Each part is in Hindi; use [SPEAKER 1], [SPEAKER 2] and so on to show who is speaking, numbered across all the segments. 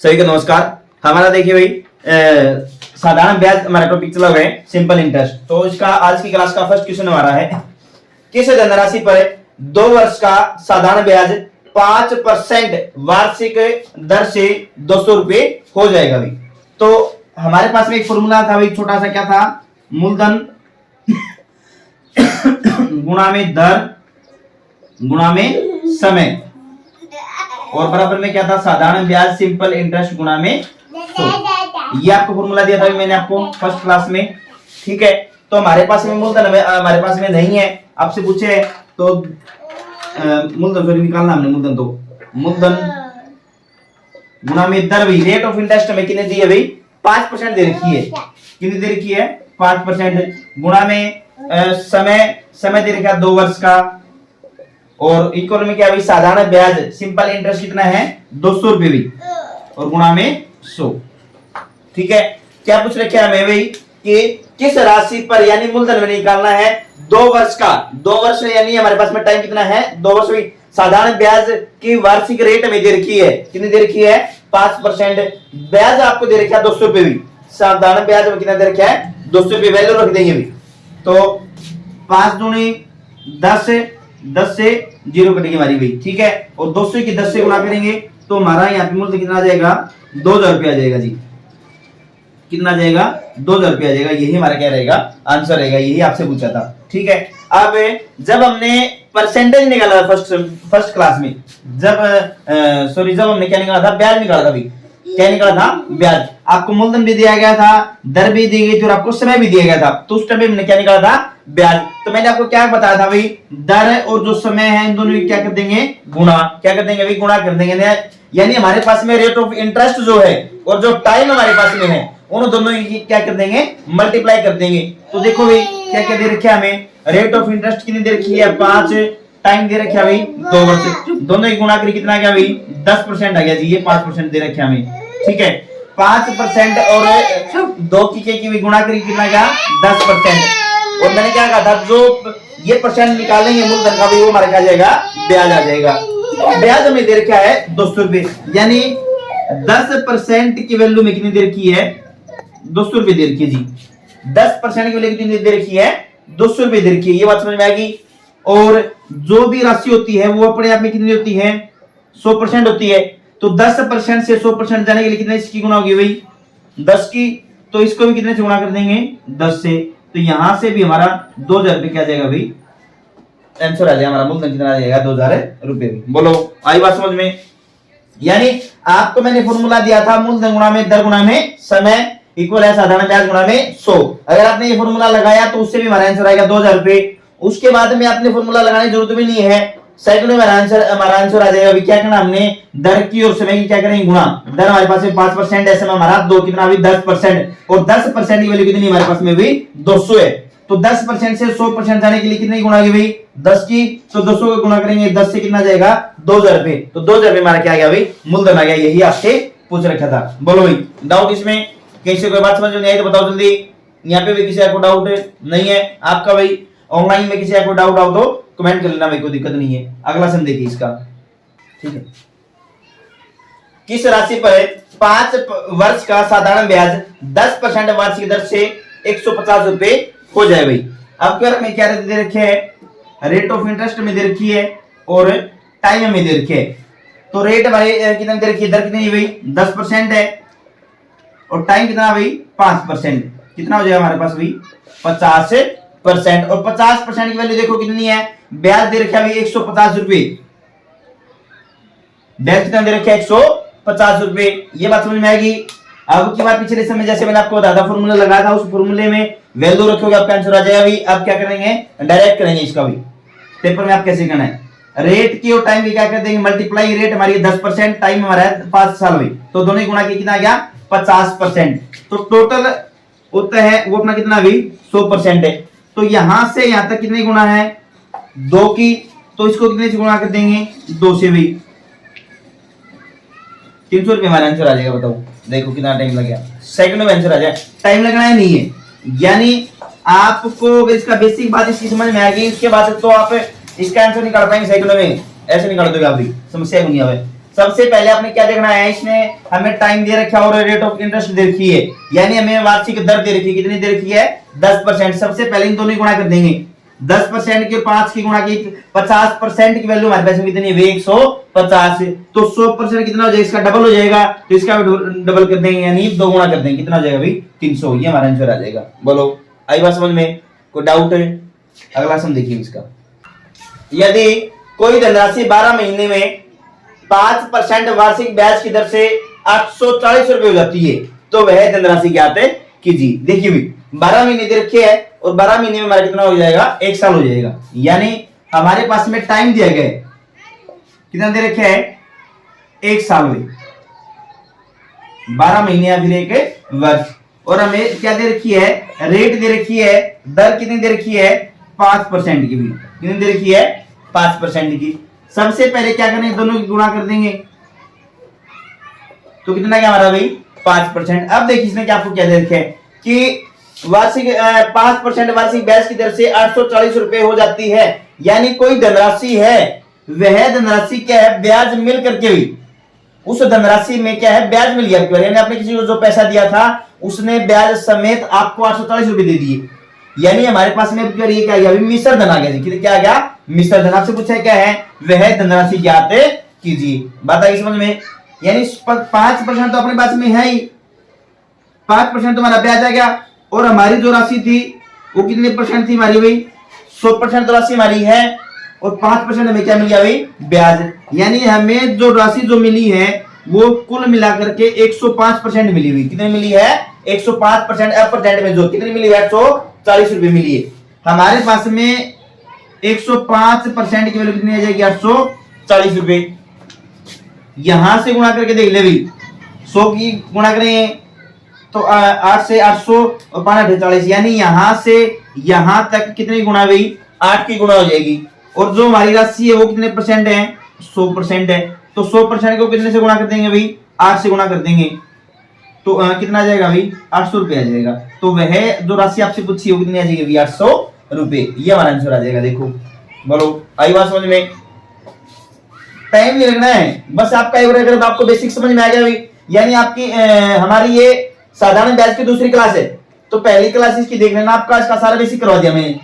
[SPEAKER 1] सभी को नमस्कार। हमारा देखिए भाई साधारण ब्याज हमारा टॉपिक चला हुआ है सिंपल इंटरेस्ट। तो इसका आज की क्लास का फर्स्ट क्वेश्चन हमारा है, किस धनराशि पर 2 वर्ष का साधारण ब्याज 5% वार्षिक दर से 200 रुपए हो जाएगा भाई। तो हमारे पास में एक फॉर्मूला था भाई, छोटा सा, क्या था, मूलधन गुणा में दर गुणा में समय और बराबर में क्या था, साधारण ब्याज सिंपल इंटरेस्ट गुणा में 100। ये आपको फॉर्मूला दिया था मैंने आपको फर्स्ट क्लास में, ठीक है। तो हमारे पास में मूलधन हमारे पास में नहीं है, आपसे पूछे तो मूलधन सॉरी निकालना हमने मूलधन, तो मूलधन गुणा में दर भाई, रेट ऑफ इंटरेस्ट हमें कितने दी है भाई, 5% दे रखी है। कितनी दे रखी है, 5%। गुणा में समय दे रखा है 2 वर्ष का, और इक्वल में क्या भाई, साधारण ब्याज सिंपल इंटरेस्ट कितना है 200 रुपए भी, और गुणा में 100, ठीक है। क्या पूछ रखे हमें भाई कि किस राशि पर यानी मूलधन में निकालना है 2 वर्ष का, 2 वर्ष यानी हमारे पास में टाइम कितना है 2 वर्ष भी। साधारण ब्याज की वार्षिक रेट हमें दे रखी है, कितनी दे रखी है 5%। ब्याज आपको दे रखा है 200 रुपए भी, साधारण ब्याज में कितना दे रखा है 200 रुपए, वैल्यू रख देंगे भी। तो 5 दूनी 10 से 0 कटेगी हमारी भाई, ठीक है। और 200 की 10 से गुणा करेंगे तो हमारा यहाँ पे मूल्य कितना आ जाएगा, 2000 रुपया आ जाएगा जी। कितना आ जाएगा, 2000 रुपया आ जाएगा। यही हमारा क्या रहेगा, आंसर रहेगा। यही आपसे पूछा था, ठीक है। अब जब हमने परसेंटेज निकाला था फर्स्ट क्लास में, जब हमने क्या निकाला था, ब्याज निकाला था भाई। क्या निकाला था, ब्याज। आपको मूलधन भी दिया गया था, दर भी दी गई थी और आपको समय भी दिया गया था। तो उस टाइम पे हमने क्या निकाला था, ब्याज। तो मैंने आपको क्या बताया था भाई, दर और जो समय है इन दोनों की क्या कर देंगे, गुणा। क्या कर देंगे भाई, गुणा कर देंगे। यानी हमारे पास में रेट ऑफ इंटरेस्ट जो है और जो टाइम हमारे पास में है, उन दोनों की क्या कर देंगे, मल्टीप्लाई कर देंगे। तो देखो भाई क्या क्या दे रखा है हमें, रेट ऑफ इंटरेस्ट कितनी दे रखी है 5, टाइम दे रखा है भाई 2 वर्ष, दोनों की गुणा करके कितना आ गया भाई 10% आ गया जी। ये 5% दे रखे हमें, ठीक है। 5% और 2 की भी गुणा करके कितना गया 10%। और मैंने क्या कहा था, जो ये परसेंट निकालेंगे मूलधन का भी, वो हमारा क्या जाएगा, ब्याज आ जाएगा। ब्याज हमें दे रखा है 200 रुपए, यानी 10% की वैल्यू में कितनी दे रखी है 200 रुपए दे रखी है जी। 10% की वैल्यू कितनी दे रखी है 200 रुपए दे रखी है। ये बात समझ में आएगी। और जो भी राशि होती है वो अपने आप में कितनी होती है 100% होती है। तो 10% से 100% जाने के लिए कितने इसकी गुणा होगी भाई 10 की, तो इसको भी कितने से गुणा कर देंगे 10 से। तो यहां से भी हमारा 2000 रुपए क्या जाएगा भाई, आंसर आ जाएगा हमारा, मूलधन कितना आ जाएगा 2000 रुपए। बोलो आई बात समझ में। यानी आपको मैंने फॉर्मूला दिया था, मूलधन गुणा में दर गुणा में समय इक्वल है साधारण ब्याज गुणा में 100। अगर आपने ये फॉर्मूला लगाया तो उससे भी हमारा आंसर आएगा 2000 रुपए। उसके बाद में आपने फॉर्मूला लगाने की जरूरत भी नहीं है, सेकंड में हमारा आंसर आ जाएगा। अभी क्या करना, हमने दर की और समय की क्या करेंगे, गुणा। दर हमारे पास में 5% है, समय हमारा 2 कितना अभी 10%, और 10% की वैल्यू कितनी हमारे पास में भी 200 है। तो 10% से 100% जाने के लिए कितनी गुणा की भाई 10 की, तो 200 को गुणा करेंगे 10 से कितना जाएगा 2000 रुपए। तो 2000 रुपए हमारा क्या आ गया भाई, मूलधन आ गया। यही आपसे पूछ रखा था। बोलो भाई डाउट इसमें, किसी कोई बात समझ में नहीं आई तो बताओ जल्दी। यहाँ पे भी किसी को डाउट नहीं है आपका भाई, ऑनलाइन में किसी को डाउट आओ तो कमेंट कर लेना भाई, कोई दिक्कत नहीं है। अगला सम देखिए इसका, ठीक है। किस राशि पर 5 वर्ष का साधारण ब्याज 10% वार्षिक दर से 150 रुपए हो जाए भाई। अब क्या में क्या दे रखे है, रेट ऑफ इंटरेस्ट में दे रखी है और टाइम में दे रखे है। तो रेट हमारे कितना दे रखी है, दर कितनी है भाई 10% है, और टाइम कितना भाई 5%। कितना हो जाएगा हमारे पास भाई 50%। और 50% की वैल्यू देखो कितनी है, ब्याज दे रखा है भाई 150 रुपए। ब्याज कितना दे रखा है 150 रुपए। ये बात समझ में आएगी। अब की बार पिछले समय जैसे मैंने आपको बताया था, फॉर्मूला लगाया था, उस फॉर्मूले में वैल्यू रखोगे आपका आंसर आ जाएगा भाई। अब क्या करेंगे, डायरेक्ट करेंगे इसका भी। पेपर में आप कैसे करना है, रेट की और टाइम की क्या कर देंगे मल्टीप्लाई। रेट हमारी 10%, टाइम हमारा है 5 साल भाई, तो दोनों की गुणा की कितना आ गया 50%। तो टोटल होता है वो अपना कितना भी 100% है। तो यहां से यहां तक कितनी गुणा है 2 की, तो इसको कितने से गुणा कर देंगे 2 से भी। 300 रुपए हमारा आंसर आ जाएगा। बताओ देखो कितना टाइम लग गया, सेकंड में आंसर आ जाए। टाइम लगना है नहीं है, यानी आपको इसका बेसिक बात इसकी समझ में आएगी। इसके बाद तो आप इसका आंसर निकाल पाएंगे सेकंड में, ऐसे निकाल दोगे आप भी, समस्या नहीं आवे। सबसे पहले आपने क्या देखना है, इसमें हमें टाइम दे रखा है और रेट ऑफ इंटरेस्ट दे रखी है, यानी हमें वार्षिक दर दे रखी है, कितनी दे रखी है 10%। सबसे पहले इन दोनों की गुणा कर देंगे, 10% के 5 की गुणा की 50% की वैल्यू हमारे पास में कितनी है 150, तो 100% कितना हो जाएगा, इसका डबल हो जाएगा, तो इसका डबल कर देंगे यानी 2 गुणा कर देंगे, कितना हो जाएगा भाई 300, ये हमारा आंसर आ जाएगा। बोलो आई बात समझ में, कोई डाउट है? अगला सम देखिए इसका, यदि कोई धनराशि 12 महीने में 5% वार्षिक ब्याज की दर से 840 रुपए हो जाती है, तो वह धनराशि ज्ञात कीजिए। देखिए भाई 12 महीने दे रखे है और 12 महीने में हमारा कितना हो जाएगा, 1 साल हो जाएगा, यानी हमारे पास में टाइम दिया गया है, कितना दे रखे है 1 साल हुए, 12 महीने या फिर 1 वर्ष, और हमें क्या दे रखी है, रेट दे रखी है, दर कितनी दे रखी है 5% की, भी कितनी दे रखी है 5% की। सबसे पहले क्या करेंगे, दोनों की गुणा कर देंगे, तो कितना क्या हमारा भाई 5%। अब देखिए इसमें क्या आपको क्या दे रखे है कि वार्षिक 5% वार्षिक ब्याज की दर से 840 रुपए हो जाती है, यानी कोई धनराशि है, वह धनराशि क्या है, ब्याज मिल करके हुई, उस धनराशि में क्या है ब्याज मिल गया, यानी आपने किसी को जो पैसा दिया था उसने ब्याज समेत आपको 840 रुपए दे दिए, यानी हमारे पास में ये क्या आ गया, मिश्र धन आ गया, क्या आ गया मिश्र धन। आपसे पूछा क्या है, वह धनराशि ज्ञात कीजिए, बात आई समझ में, यानी 5% तो अपने पास में है ही, 5% तो हमारा ब्याज आ गया, और हमारी जो राशि थी वो कितने परसेंट थी हमारी भाई 100% तो राशि हमारी है, और 5% हमें क्या मिल गया भाई ब्याज, यानी हमें जो राशि जो मिली है वो कुल मिलाकर के 105% मिली हुई, कितनी मिली है 105%, परसेंट में जो कितनी मिली है 840 रुपए मिली है, हमारे पास में 105% की वैल्यू कितनी आ जाएगी 840 रुपए। यहां से गुणा करके देख ले भाई, 100 की गुणा करेंगे तो 8 से 800 और 5 यानी यहां से यहां तक कितनी गुणा भाई 8 की गुणा हो जाएगी, और जो हमारी राशि है वो कितने परसेंट है 100% है, तो 100% को कितने से गुणा कर देंगे भाई 8 से गुणा कर देंगे, तो कितना आ जाएगा भाई 800 रुपए आ जाएगा, तो वह जो राशि आपसे पूछी वो कितनी आ जाएगी भाई 800 रुपए, ये हमारा आंसर आ जाएगा। देखो बोलो आई बात समझ में, टाइम नहीं लगना है, बस आपका एक आपको बेसिक समझ में आ गया भाई, यानी आपकी हमारी ये साधारण ब्याज की दूसरी क्लास है, तो पहली क्लास इसकी देख लेना, आपका इसका सारा बेसिक करवा दिया मैंने,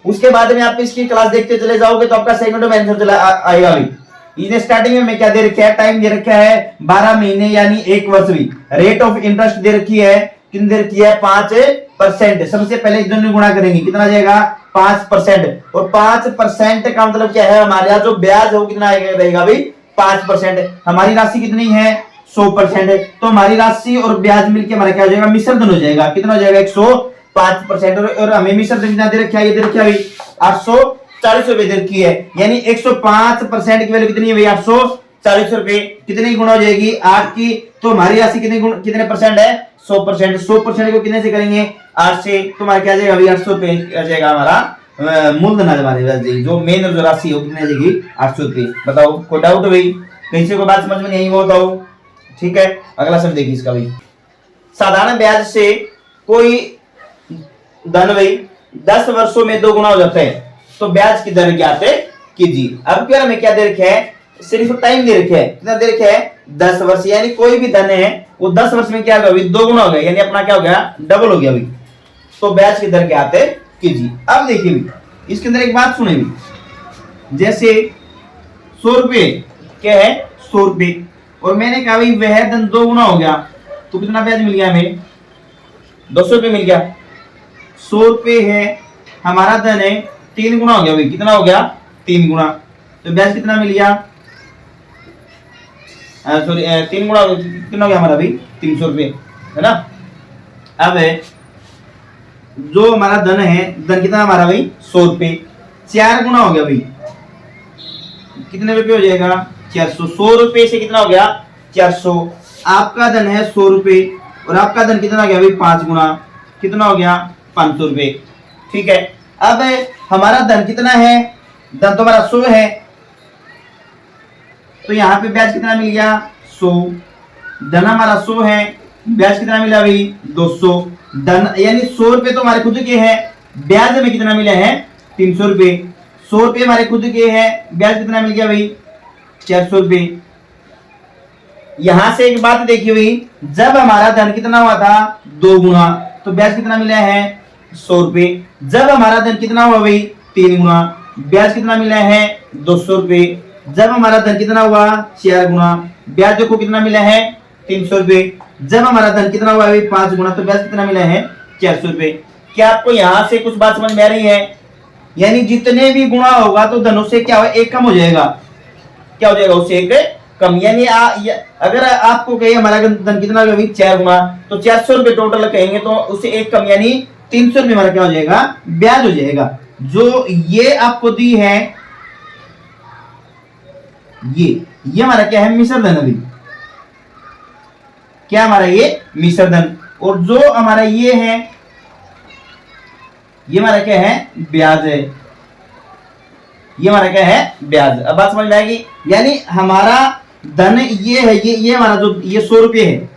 [SPEAKER 1] उसके बाद में आप इसकी क्लास देखते चले जाओगे तो आपका सेकंड में आंसर चला आएगा भाई। इसने स्टार्टिंग में क्या दे रखा है, टाइम दे रखा है 12 महीने यानी 1 वर्ष भी, रेट ऑफ इंटरेस्ट दे रखी है, कितनी दे रखी है 5%। सबसे पहले दोनों गुणा करेंगे, कितना आ जाएगा 5%, और 5% का मतलब क्या है, हमारे यहाँ जो ब्याज है वो कितना रहेगा भाई 5%, हमारी राशि कितनी है 100%, तो हमारी राशि और ब्याज मिलकर हमारा क्या हो जाएगा मिश्र धन हो जाएगा, कितना हो जाएगा 105%, और हमें मिश्र धन कितना दे रखा है, ये दे रखा है 840 रुपए दे रखी है, यानी 105% की वैल्यू कितनी है भाई 840 रुपए, कितनी गुणा हो जाएगी 8 की, तो हमारी राशि कितने परसेंट है 100%, 100% को कितने से करेंगे 8 से, तो हमारा क्या जाएगा भाई 800 रुपए आ जाएगा हमारा मूलधन हमारे जो मेन जो राशि है वो कितनी आ जाएगी 800 रुपए। बताओ कोई डाउट भाई, कहीं से कोई बात समझ में नहीं वो बताओ, ठीक है। अगला सब देखिए इसका भाई, साधारण ब्याज से कोई धन भाई 10 वर्षों में 2 गुना हो जाता है, तो ब्याज की दर ज्ञात कीजिए। अब क्या हमें क्या दे रखे है, सिर्फ टाइम दे रखे है, कितना दे रखे है 10 वर्ष, यानी कोई भी धन है वो 10 वर्ष में क्या होगा भाई 2 गुना हो गया, यानी अपना क्या हो गया डबल हो गया भाई, तो ब्याज की दर ज्ञात कीजिए। अब देखिए भाई इसके अंदर एक बात सुने भाई, जैसे 100 रुपए क्या है 100 रुपए, और मैंने कहा भाई वह धन 2 गुना हो गया, तो कितना ब्याज मिल गया हमें 200 रुपए मिल गया। 100 रुपए है हमारा धन है 3 गुना हो गया भाई, कितना हो गया 3 गुना, तो ब्याज कितना मिल गया सॉरी 3 गुना कितना हो गया हमारा भाई 300 रुपए है ना। अब जो हमारा धन है, धन कितना हमारा भाई 100 रुपए, 4 गुना हो गया भाई, कितने रुपए हो जाएगा 400, 100 रुपए से कितना हो गया 400, आपका धन है 100 रुपए और आपका धन कितना हो गया भाई 5 गुना, कितना हो गया 500 रुपए, ठीक है। अब हमारा धन कितना है, धन तो हमारा 100 है, तो यहाँ पे ब्याज कितना मिल गया 100, धन हमारा 100 है, ब्याज कितना मिला भाई 200, धन यानी 100 रुपए तो हमारे खुद के हैं, ब्याज हमें कितना मिला है 300 रुपए, 100 रुपए हमारे खुद के हैं, ब्याज कितना मिल गया भाई 400 रुपए, यहां से एक बात देखिए भाई, जब हमारा धन कितना हुआ था 2 गुना, तो ब्याज कितना मिला है 100 रुपए। जब हमारा धन कितना हुआ भाई 3 गुना, ब्याज कितना मिला है 200 रुपए। जब हमारा धन कितना हुआ 4 गुना, ब्याज देखो कितना मिला है 300 रुपए। जब हमारा धन कितना हुआ भाई 5 गुना, तो ब्याज कितना मिला है 400 रुपए। क्या आपको यहां से कुछ बात समझ में आ रही है? यानी जितने भी गुणा होगा तो धनों से क्या होगा, एक कम हो जाएगा। क्या हो जाएगा, उससे एक कम। यानी अगर आपको कहे हमारा धन कितना होगा भाई 4 गुना, तो 400 रुपए टोटल कहेंगे तो उससे एक कम, यानी 300 रुपए हमारा क्या हो जाएगा, ब्याज हो जाएगा। जो ये आपको दी है, ये हमारा क्या है, मिश्र धन। अभी क्या हमारा ये मिश्र धन, और जो हमारा ये है, ये हमारा क्या है, ब्याज है। ये हमारा क्या है, ब्याज। अब बात समझ में आएगी। यानी हमारा धन ये है, ये हमारा जो ये 100 रुपये है,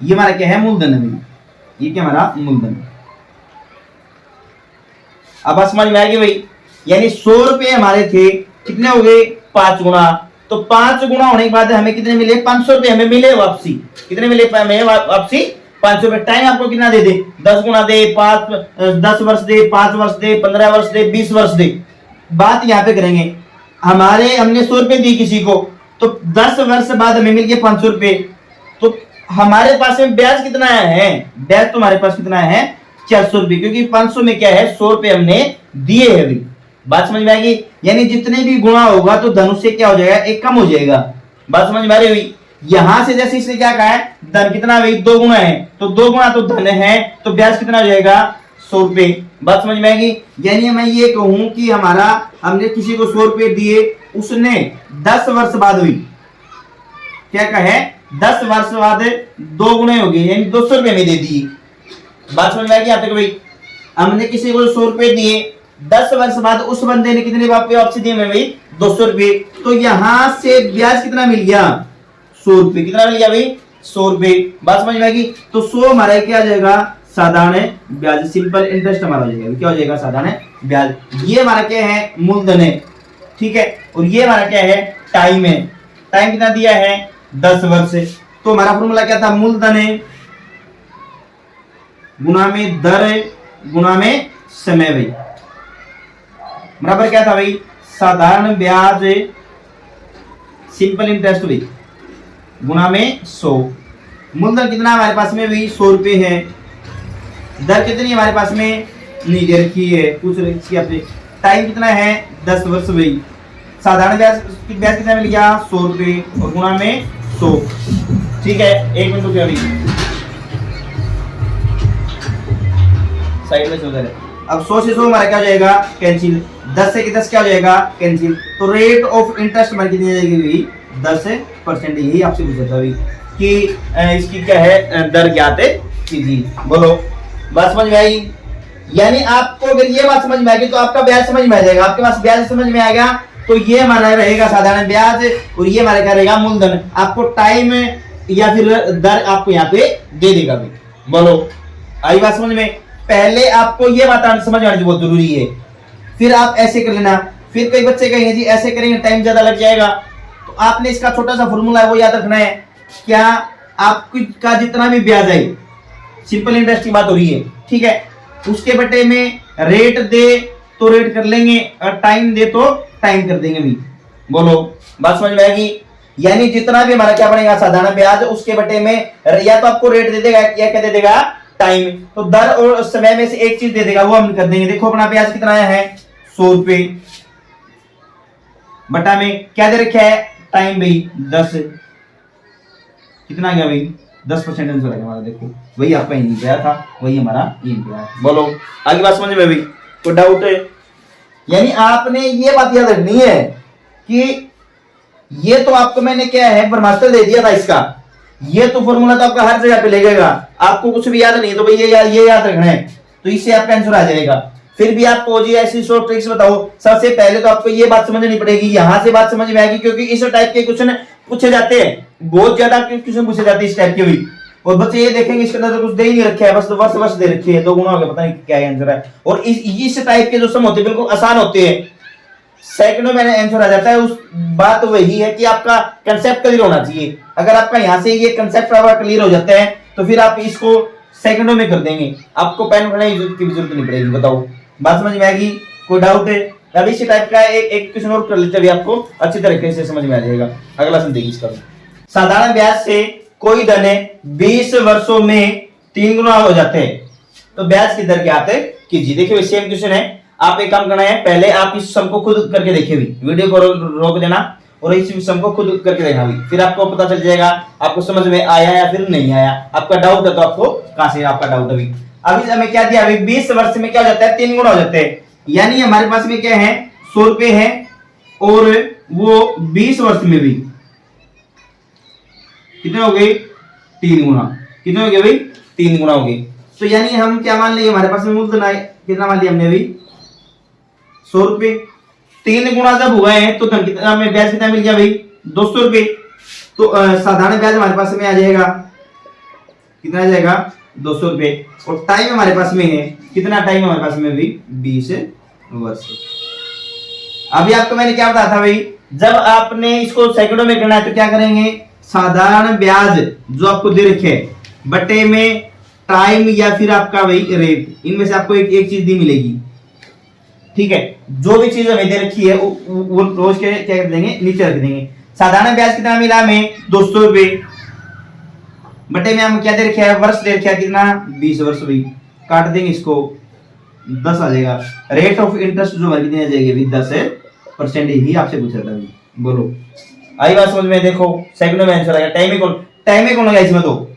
[SPEAKER 1] ये हमारा क्या है, मूलधन है। ये क्या हमारा मूलधन। अब बात समझ में आएगी भाई। यानी 100 रुपये हमारे थे, कितने हो गए 5 गुना, तो 5 गुना होने के बाद हमें कितने मिले, 500 रुपये हमें मिले वापसी। कितने मिले हमें वापसी, 500 रुपये। टाइम आपको कितना दे दे, 10 गुना दे, 10 वर्ष दे, 5 वर्ष दे, 15 वर्ष दे, 20 वर्ष दे। बात यहाँ पे करेंगे, हमने 100 रुपये दी किसी को, तो 10 वर्ष बाद हमें मिल गए 500 रुपये, तो हमारे पास में ब्याज कितना है, ब्याज तो हमारे पास कितना है 400 रुपये, क्योंकि 500 में क्या है 100 रुपये हमने दिए है अभी। बात समझ में आएगी। यानी जितने भी गुणा होगा तो धन से क्या हो जाएगा, एक कम हो जाएगा। बात समझ में आ रही हुई। यहां से जैसे इसने क्या कहा है, धन कितना भाई 2 गुना है, तो 2 गुना तो धन है, तो ब्याज कितना हो जाएगा 100 रुपये। बात समझ में आएगी। यानी मैं ये कहूं कि हमने किसी को 100 रुपये दिए, उसने 10 वर्ष बाद हुई, क्या कहे 10 वर्ष बाद 2 गुने हो गए, यानी 200 रुपये में दे दिए। बात समझ में आएगी यहाँ तक भाई। हमने किसी को 100 रुपये दिए, 10 वर्ष बाद उस बंदे ने कितने वापसी दिए भाई 200 रुपये, तो यहां से ब्याज कितना मिल गया 100 रुपये। कितना मिल गया भाई 100 रुपये। बात समझ में आएगी। तो 100 हमारा क्या आ जाएगा, साधारण ब्याज, सिंपल इंटरेस्ट हमारा हो जाएगा। क्या हो जाएगा, साधारण ब्याज। ये हमारा क्या है, मूलधन है, ठीक है। और ये हमारा क्या है, टाइम है। टाइम कितना दिया है 10 वर्ष। तो हमारा फॉर्मूला क्या था, मूलधन है गुना में दर है गुना में समय भाई, बराबर क्या था भाई, साधारण ब्याज सिंपल इंटरेस्ट भाई गुना में 100। मूलधन कितना हमारे पास में भाई 100 रुपये है। दर कितनी हमारे पास में नहीं दे रखी है, पूछ रखी है आपने। टाइम कितना है 10 वर्ष भाई। साधारण ब्याज कितना मिल गया 100 रुपये, और गुना में 100। ठीक है, 1 मिनट रुपया भाई, साइड में चल रहा है। अब 100 से 100 हमारा क्या हो जाएगा, कैंसिल। 10 से 10 क्या हो जाएगा, कैंसिल। तो रेट ऑफ इंटरेस्ट हमारी कितनी जाएगी भाई 10%। यही आपसे पूछा था भाई कि इसकी क्या है, दर ज्ञात कीजिए। बोलो, बात समझ में आई। यानी आपको अगर ये बात समझ में आएगी तो आपका ब्याज समझ में आ जाएगा। आपके पास ब्याज समझ में आ गया तो ये हमारा रहेगा साधारण ब्याज, और ये हमारा क्या रहेगा, मूलधन। आपको टाइम या फिर दर आपको यहाँ पे दे देगा भाई। बोलो, आई बात समझ में। पहले आपको ये बात समझ में आनी बहुत जरूरी है, फिर आप ऐसे कर लेना। फिर कई बच्चे कहेंगे जी ऐसे करेंगे टाइम ज्यादा लग जाएगा, तो आपने इसका छोटा सा फॉर्मूला है वो याद रखना है। क्या आपका जितना भी ब्याज है, सिंपल इंटरेस्ट की बात हो रही है, ठीक है, उसके बटे में रेट दे तो रेट कर लेंगे, और टाइम दे तो टाइम कर देंगे भी। बोलो, बात समझ में आएगी। यानी जितना भी हमारा क्या बनेगा साधारण ब्याज, उसके बटे में या तो आपको रेट दे देगा या क्या दे देगा, टाइम। तो दर और समय में से एक चीज दे देगा, वो हम कर देंगे। देखो अपना ब्याज कितना आया है 100 रुपये, बटा में क्या दे रखा है, टाइम भाई 10। कितना गया भाई 10% आंसर है हमारा। देखो वही आपका इन गया था, वही हमारा इन गया। बोलो, आगे बात समझ में भाई, कोई डाउट है? यानी आपने ये बात याद रखनी है कि ये तो आपको मैंने क्या है ब्रह्मास्त्र दे दिया था इसका, ये तो फॉर्मूला तो आपका हर जगह पे लगेगा। आपको कुछ भी याद नहीं है तो भाई ये याद रखना है, तो इससे आपका आंसर आ जाएगा। फिर भी आपको जी ऐसी शॉर्ट ट्रिक्स बताओ। सबसे पहले तो आपको ये बात समझनी पड़ेगी, यहां से बात समझ में आएगी, क्योंकि इस टाइप के क्वेश्चन पूछे जाते हैं, बहुत ज्यादा क्वेश्चन पूछे जाते हैं इस टाइप के भी। और बच्चे ये देखेंगे इसके अंदर तो कुछ दे ही नहीं रखे है, बस वर्ष दे रखे है, 2 गुना हो गया, पता नहीं क्या आंसर है। और इस टाइप के जो सम होते हैं बिल्कुल आसान होते हैं, सेकंडों में आंसर आ जाता है। उस बात वही है कि आपका कंसेप्ट क्लियर होना चाहिए। अगर आपका यहाँ से ये कंसेप्ट आपका क्लियर हो जाता है तो फिर आप इसको सेकंडों में कर देंगे, आपको पेन पकड़ने की जरूरत नहीं पड़ेगी। बताओ बात समझ में आएगी? कोई डाउट है? अभी इसी टाइप का एक क्वेश्चन और कर लेते हैं, आपको अच्छी तरीके से समझ में आ जाएगा। अगला सुन देखिए इसका। साधारण ब्याज से कोई धन 20 वर्षों में 3 गुना हो जाते हैं तो ब्याज की दर क्या है कीजिए। देखिए सेम क्वेश्चन है, आप एक काम करना है, पहले आप इस सम को खुद करके देखिए भी, वीडियो को रोक देना और इस सम को खुद करके देखना भी, फिर आपको पता चल जाएगा आपको समझ में आया या फिर नहीं आया। आपका डाउट है तो आपको कहां से आपका डाउट अभी हमें क्या दिया, अभी 20 वर्ष में क्या हो जाता है 3 गुना हो जाते हैं, यानी हमारे पास में क्या है 100 रुपए है और वो 20 वर्ष में भी कितने हो गए 3 गुना। कितने हो गए भाई 3 गुना हो गए। तो यानी हम क्या मान लेंगे, हमारे पास में मूलधन है कितना मान लिया हमने अभी 100 रुपए, 3 गुना जब हुआ है तो धन कितना में ब्याज कितना मिल गया भाई 200 रुपए। तो साधारण ब्याज हमारे पास में आ जाएगा कितना आ जाएगा 200 रुपए और टाइम हमारे पास में है कितना, टाइम हमारे पास में भी 20 वर्ष। अभी आपको मैंने क्या बताया था भाई, जब आपने इसको सेकंडों में करना है तो क्या करेंगे, साधारण ब्याज जो आपको दे रखे बटे में टाइम या फिर आपका भाई रेट, इनमें से आपको एक चीज दी मिलेगी। ठीक है, जो भी चीज हमें दे रखी है वो रोज के क्या कर देंगे नीचे रख देंगे। साधारण ब्याज कितना मिला हमें 200 रुपए बटे में हम क्या दे रखे है वर्ष दे रखे कितना 20 वर्ष भाई, काट देंगे इसको 10 आ जाएगा। रेट ऑफ इंटरेस्ट जो हमारी कितनी आ जाएगी 10% ही आपसे पूछा था भाई। बोलो आई बात समझ में? देखो सेकंड में आंसर आएगा, टाइम ही कौन लगा इसमें, तो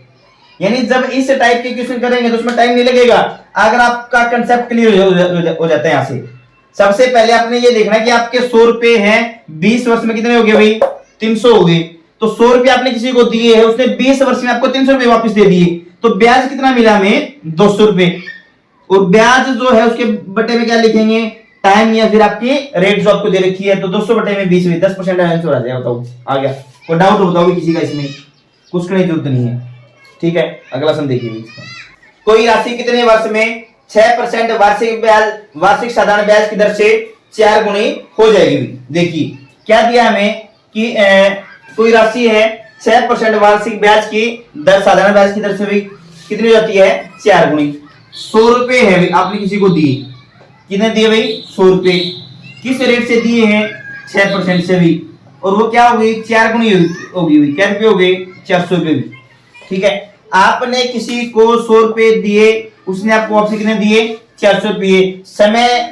[SPEAKER 1] यानी जब इस टाइप के क्वेश्चन करेंगे तो उसमें टाइम नहीं लगेगा अगर आपका कंसेप्ट क्लियर हो जाता है। यहाँ से सबसे पहले आपने ये देखना है कि आपके 100 रुपए हैं 20 वर्ष में कितने हो गए भाई 300 हो गए। तो 100 रुपए आपने किसी को दिए है, उसने 20 वर्ष में आपको 300 रुपए वापस दे दिए, तो ब्याज कितना मिला हमें 200 रुपए। और ब्याज जो है उसके बटे में क्या लिखेंगे टाइम या फिर आपकी रेट जो आपको दे रखी है, तो 200 बटे में 20 10% आंसर आ जाएगा। बताओ आ गया? कोई डाउट बताओ किसी का इसमें? कुछ करने की जरूरत नहीं है। ठीक है, अगला सम देखिए इसका। कोई राशि कितने वर्ष में 6% वार्षिक साधारण ब्याज की दर से 4 गुनी हो जाएगी। देखिए क्या दिया हमें कि कोई राशि है 6% वार्षिक ब्याज की दर साधारण ब्याज की दर से भी कितनी हो जाती है 4 गुनी। 100 रुपए है आपने किसी को दिए, कितने दिए भाई 100 रुपए, किस रेट से दिए हैं 6% से भी, और वो क्या हो गई 4 गुनी होगी। क्या रुपए हो गए 400 रुपए भी। ठीक है, आपने किसी को 100 रुपए दिए, उसने आपको वापस कितने दिए 400 रुपये। समय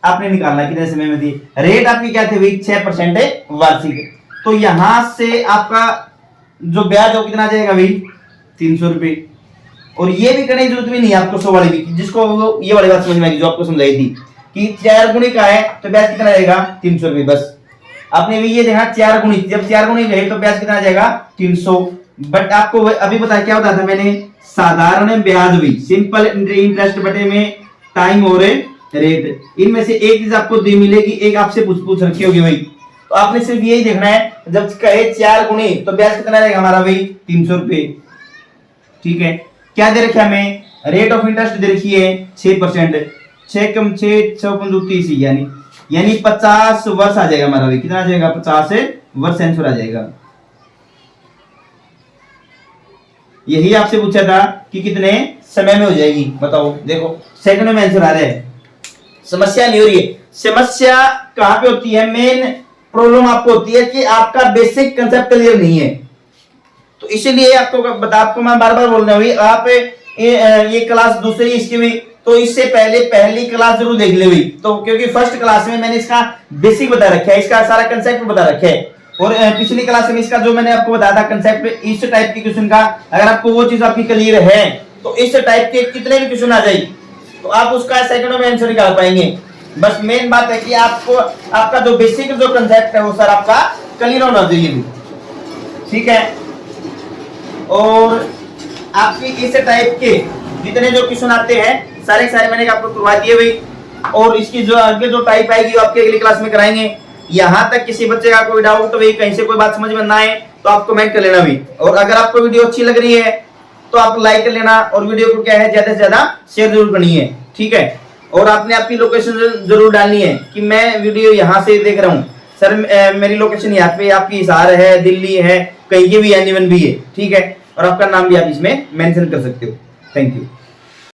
[SPEAKER 1] आपने निकालना कितने समय में दिए, रेट आपकी क्या थी भाई 6% वार्षिक। तो यहां से आपका जो ब्याज हो कितना जाएगा भाई 300 रुपए। और ये भी करने की जरूरत भी नहीं है आपको 100 वाली भी, जिसको ये वाली बात समझ में आएगी जो आपको समझाई थी कि 4 गुनी का है तो ब्याज कितना आएगा 300 रुपए। बस आपने भी ये देखा 4 गुनी, जब 4 गुनी गए तो ब्याज कितना आ जाएगा 300। बट आपको अभी बताया क्या बताया था मैंने, साधारण ब्याज भी सिंपल इंटरेस्ट बटे में टाइम और रेट, इनमें से एक चीज आपको दी मिलेगी, एक आपसे पूछ रखी होगी भाई। तो आपने सिर्फ यही देखना है, जब कहे 4 गुनी तो ब्याज कितना रहेगा हमारा भाई 300 रुपए। ठीक है, क्या दे रखा हमें, रेट ऑफ इंटरेस्ट दे रखी है 6%, 6 कम 6 यानी 50 वर्ष आ जाएगा हमारा भाई। कितना आ जाएगा 50 वर्ष आंसर आ जाएगा। यही आपसे पूछा था कि कितने समय में हो जाएगी। बताओ देखो सेकंड में आंसर आ रहा है, समस्या नहीं हो रही है। समस्या कहां पे होती है, मेन प्रॉब्लम आपको होती है कि आपका बेसिक कंसेप्ट क्लियर नहीं है। तो इसीलिए आपको मैं बार बार बोल रहा हूँ, आप ये क्लास दूसरी इसकी भी, तो इससे पहली क्लास जरूर देख ले हुई, तो क्योंकि फर्स्ट क्लास में मैंने इसका बेसिक बता रखा है, इसका सारा कंसेप्ट बता रखा है, और पिछली क्लास में इसका जो मैंने आपको बताया था कंसेप्ट इस टाइप के क्वेश्चन का, अगर आपको वो चीज आपकी क्लियर है तो इस टाइप के कितने भी क्वेश्चन आ जाए तो आप उसका सेकंडों में आंसर निकाल पाएंगे। बस मेन बात है कि आपको आपका जो बेसिक जो कंसेप्ट है वो सर आपका क्लियर होना चाहिए। ठीक है, और आपकी इस टाइप के जितने जो क्वेश्चन आते हैं सारे मैंने आपको करवा दिए भाई, और इसकी जो आगे जो टाइप आएगी वो आपके अगली क्लास में कराएंगे। यहां तक किसी बच्चे का कोई डाउट तो भाई कहीं से कोई बात समझ में ना आए तो आप कमेंट कर लेना भी, और अगर आपको वीडियो अच्छी लग रही है तो आप लाइक कर लेना, और वीडियो को क्या है ज्यादा से ज्यादा शेयर जरूर करनी है। ठीक है, और आपने आपकी लोकेशन जरूर डालनी है कि मैं वीडियो यहाँ से देख रहा हूँ सर, मेरी लोकेशन यहाँ पे आपकी हिसार है, दिल्ली है, कहीं की भी एनीवन भी है, ठीक है। और आपका नाम भी आप इसमें मेंशन कर सकते हो। Thank you.